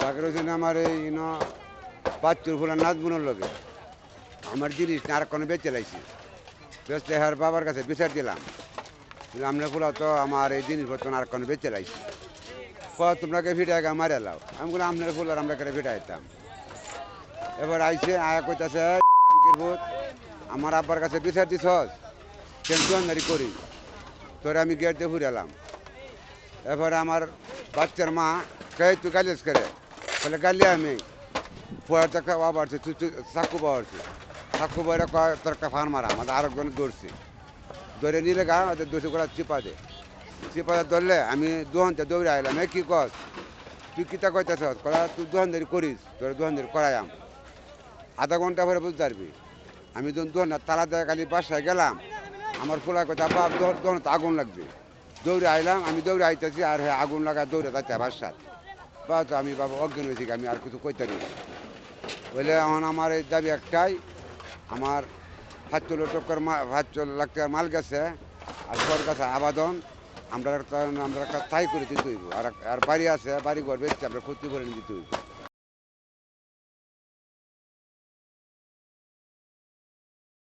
চাকরি হয়েছে আমার এই বাচ্চুর ফুলার নাচগুনোর লগে আমার জিনিস আর কোনো বেঁচে লাইছি বেচতে হার বাবার কাছে বিচার দিলাম আমরা ফুলা তো আমার এই জিনিসপত্র আর কোনো বেঁচে লাইছি তোমরাকে ফিটাই মারে লাও আমি বললাম আপনার ফুলার আমরা করে ফিটাইতাম এবার আইসে আয়া কইতাছে ভূত আমার আব্বার কাছে বিচার দিছ কেন দোয়ানদারি করি তোরে আমি গেট দিয়ে ঘুরে এলাম এবারে আমার বাচ্চার মা কে তুই গালিস করে বলে গালি আমি পড়াতে আবার চাকু পাওয়ারছি চাকু বইরে তোর একটা ফান মারা আমাদের আরেকজন দৌড়ছি ধরে নিলে গা ওদের দুটো করে চিপাতে ধরলে আমি দোহানতে দৌড়ে আইলাম কি কস তুই কিতা কইতেছ করা তুই দোহানদারি করিস তোর দোহানদারি করাইয়াম আধা ঘন্টা পরে বুঝতে পারবি আমি যখন দোহান তালা দেয় খালি বাসায় গেলাম আমার খোলা কথা বাপ দোহান তো আগুন লাগবে দৌড়ে আইলাম আমি দৌড়ে আইতেছি আর হ্যাঁ আগুন লাগা দৌড়ে যাচ্ছে বাসার বা তো আমি বাবা অজ্ঞান হয়েছি আমি আর কিছু কইতে পারি বলে এখন আমার এই দাবি একটাই আমার 5 লাখ টাকার মাল গেছে আর সর কাছে আবেদন আমরা তাই করে দিতে হইব আর বাড়ি আছে বাড়ি ঘর বেশি আমরা ক্ষতি করে দিতে হইব